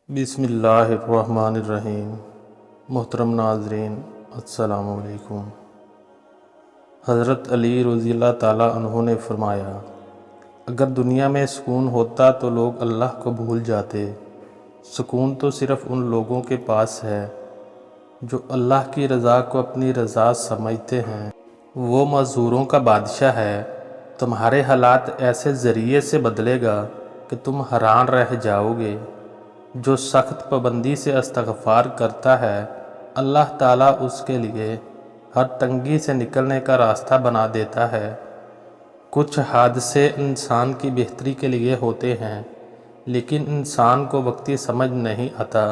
بسم اللہ الرحمن الرحیم۔ محترم ناظرین السلام علیکم۔ حضرت علی رضی اللہ تعالیٰ عنہ نے فرمایا، اگر دنیا میں سکون ہوتا تو لوگ اللہ کو بھول جاتے۔ سکون تو صرف ان لوگوں کے پاس ہے جو اللہ کی رضا کو اپنی رضا سمجھتے ہیں۔ وہ معذوروں کا بادشاہ ہے۔ تمہارے حالات ایسے ذریعے سے بدلے گا کہ تم حیران رہ جاؤ گے۔ جو سخت پابندی سے استغفار کرتا ہے، اللہ تعالیٰ اس کے لیے ہر تنگی سے نکلنے کا راستہ بنا دیتا ہے۔ کچھ حادثے انسان کی بہتری کے لیے ہوتے ہیں، لیکن انسان کو وقتی سمجھ نہیں آتا۔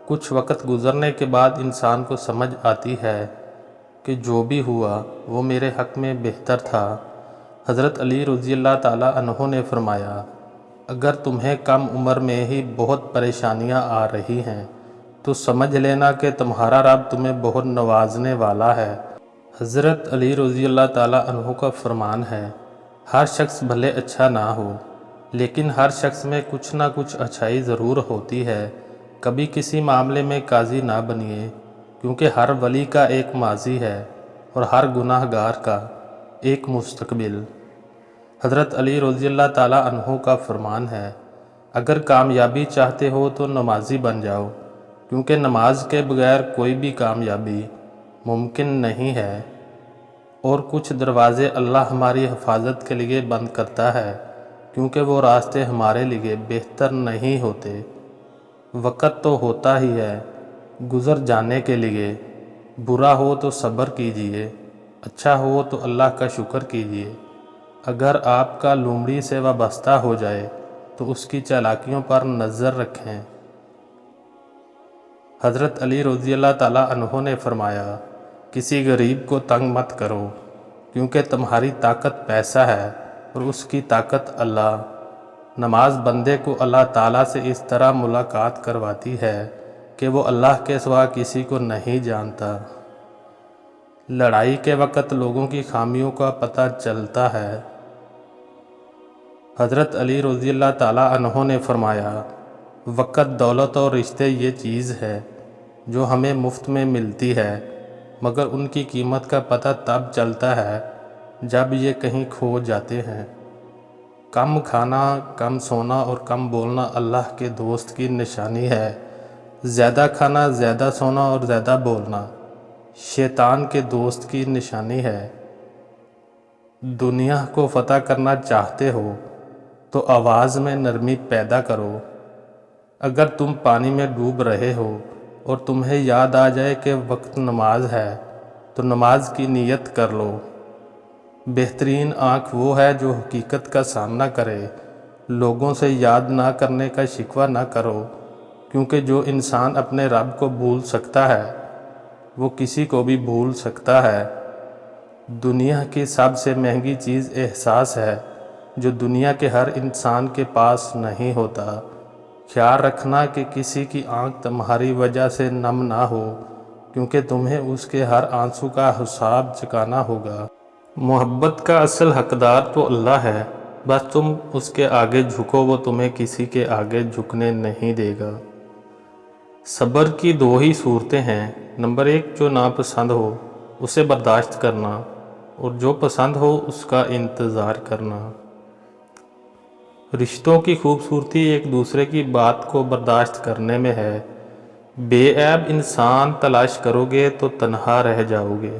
کچھ وقت گزرنے کے بعد انسان کو سمجھ آتی ہے کہ جو بھی ہوا وہ میرے حق میں بہتر تھا۔ حضرت علی رضی اللہ تعالیٰ عنہ نے فرمایا، اگر تمہیں کم عمر میں ہی بہت پریشانیاں آ رہی ہیں تو سمجھ لینا کہ تمہارا رب تمہیں بہت نوازنے والا ہے۔ حضرت علی رضی اللہ تعالیٰ عنہ کا فرمان ہے، ہر شخص بھلے اچھا نہ ہو، لیکن ہر شخص میں کچھ نہ کچھ اچھائی ضرور ہوتی ہے۔ کبھی کسی معاملے میں قاضی نہ بنیے، کیونکہ ہر ولی کا ایک ماضی ہے اور ہر گناہ گار کا ایک مستقبل۔ حضرت علی رضی اللہ تعالیٰ عنہ کا فرمان ہے، اگر کامیابی چاہتے ہو تو نمازی بن جاؤ، کیونکہ نماز کے بغیر کوئی بھی کامیابی ممکن نہیں ہے۔ اور کچھ دروازے اللہ ہماری حفاظت کے لیے بند کرتا ہے، کیونکہ وہ راستے ہمارے لیے بہتر نہیں ہوتے۔ وقت تو ہوتا ہی ہے گزر جانے کے لیے، برا ہو تو صبر کیجئے، اچھا ہو تو اللہ کا شکر کیجئے۔ اگر آپ کا لومڑی سے وابستہ ہو جائے تو اس کی چالاکیوں پر نظر رکھیں۔ حضرت علی رضی اللہ تعالیٰ عنہ نے فرمایا، کسی غریب کو تنگ مت کرو، کیونکہ تمہاری طاقت پیسہ ہے اور اس کی طاقت اللہ۔ نماز بندے کو اللہ تعالیٰ سے اس طرح ملاقات کرواتی ہے کہ وہ اللہ کے سوا کسی کو نہیں جانتا۔ لڑائی کے وقت لوگوں کی خامیوں کا پتہ چلتا ہے۔ حضرت علی رضی اللہ تعالیٰ عنہ نے فرمایا، وقت، دولت اور رشتے یہ چیز ہے جو ہمیں مفت میں ملتی ہے، مگر ان کی قیمت کا پتہ تب چلتا ہے جب یہ کہیں کھو جاتے ہیں۔ کم کھانا، کم سونا اور کم بولنا اللہ کے دوست کی نشانی ہے۔ زیادہ کھانا، زیادہ سونا اور زیادہ بولنا شیطان کے دوست کی نشانی ہے۔ دنیا کو فتح کرنا چاہتے ہو تو آواز میں نرمی پیدا کرو۔ اگر تم پانی میں ڈوب رہے ہو اور تمہیں یاد آ جائے کہ وقت نماز ہے تو نماز کی نیت کر لو۔ بہترین آنکھ وہ ہے جو حقیقت کا سامنا کرے۔ لوگوں سے یاد نہ کرنے کا شکوہ نہ کرو، کیونکہ جو انسان اپنے رب کو بھول سکتا ہے وہ کسی کو بھی بھول سکتا ہے۔ دنیا کی سب سے مہنگی چیز احساس ہے، جو دنیا کے ہر انسان کے پاس نہیں ہوتا۔ خیال رکھنا کہ کسی کی آنکھ تمہاری وجہ سے نم نہ ہو، کیونکہ تمہیں اس کے ہر آنسو کا حساب چکانا ہوگا۔ محبت کا اصل حقدار تو اللہ ہے، بس تم اس کے آگے جھکو، وہ تمہیں کسی کے آگے جھکنے نہیں دے گا۔ صبر کی دو ہی صورتیں ہیں، نمبر 1 جو ناپسند ہو اسے برداشت کرنا، اور جو پسند ہو اس کا انتظار کرنا۔ رشتوں کی خوبصورتی ایک دوسرے کی بات کو برداشت کرنے میں ہے۔ بے عیب انسان تلاش کرو گے تو تنہا رہ جاؤ گے۔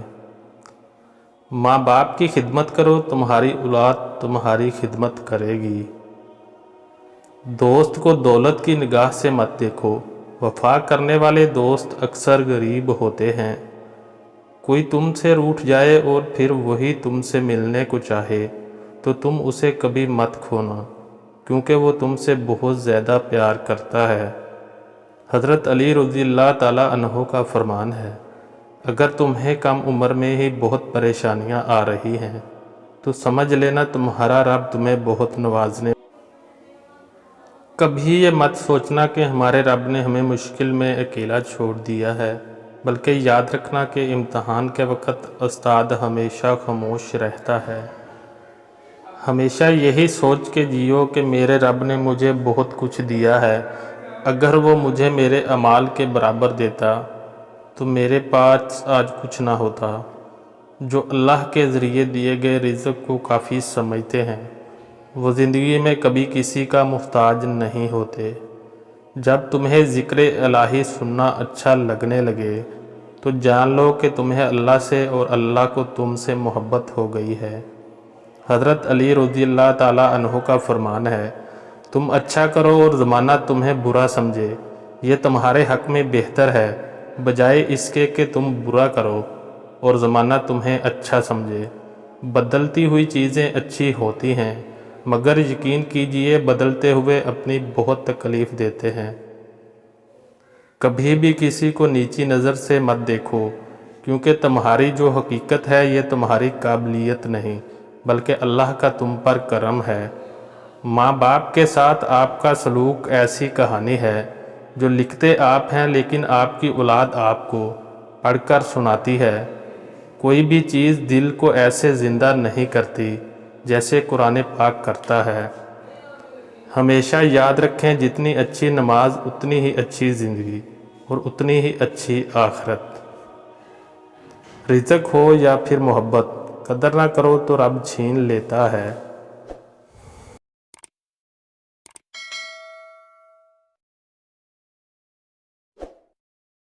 ماں باپ کی خدمت کرو، تمہاری اولاد تمہاری خدمت کرے گی۔ دوست کو دولت کی نگاہ سے مت دیکھو، وفا کرنے والے دوست اکثر غریب ہوتے ہیں۔ کوئی تم سے روٹھ جائے اور پھر وہی تم سے ملنے کو چاہے تو تم اسے کبھی مت کھونا، کیونکہ وہ تم سے بہت زیادہ پیار کرتا ہے۔ حضرت علی رضی اللہ تعالیٰ عنہ کا فرمان ہے، اگر تمہیں کم عمر میں ہی بہت پریشانیاں آ رہی ہیں تو سمجھ لینا تمہارا رب تمہیں بہت نوازنے۔ کبھی یہ مت سوچنا کہ ہمارے رب نے ہمیں مشکل میں اکیلا چھوڑ دیا ہے، بلکہ یاد رکھنا کہ امتحان کے وقت استاد ہمیشہ خاموش رہتا ہے۔ ہمیشہ یہی سوچ کے جیو کہ میرے رب نے مجھے بہت کچھ دیا ہے، اگر وہ مجھے میرے اعمال کے برابر دیتا تو میرے پاس آج کچھ نہ ہوتا۔ جو اللہ کے ذریعے دیے گئے رزق کو کافی سمجھتے ہیں وہ زندگی میں کبھی کسی کا محتاج نہیں ہوتے۔ جب تمہیں ذکر الہی سننا اچھا لگنے لگے تو جان لو کہ تمہیں اللہ سے اور اللہ کو تم سے محبت ہو گئی ہے۔ حضرت علی رضی اللہ تعالیٰ عنہ کا فرمان ہے، تم اچھا کرو اور زمانہ تمہیں برا سمجھے، یہ تمہارے حق میں بہتر ہے بجائے اس کے کہ تم برا کرو اور زمانہ تمہیں اچھا سمجھے۔ بدلتی ہوئی چیزیں اچھی ہوتی ہیں مگر یقین کیجئے بدلتے ہوئے اپنی بہت تکلیف دیتے ہیں۔ کبھی بھی کسی کو نیچی نظر سے مت دیکھو، کیونکہ تمہاری جو حقیقت ہے یہ تمہاری قابلیت نہیں بلکہ اللہ کا تم پر کرم ہے۔ ماں باپ کے ساتھ آپ کا سلوک ایسی کہانی ہے جو لکھتے آپ ہیں لیکن آپ کی اولاد آپ کو پڑھ کر سناتی ہے۔ کوئی بھی چیز دل کو ایسے زندہ نہیں کرتی جیسے قرآن پاک کرتا ہے۔ ہمیشہ یاد رکھیں، جتنی اچھی نماز اتنی ہی اچھی زندگی اور اتنی ہی اچھی آخرت۔ رزق ہو یا پھر محبت، قدر نہ کرو تو رب چھین لیتا ہے۔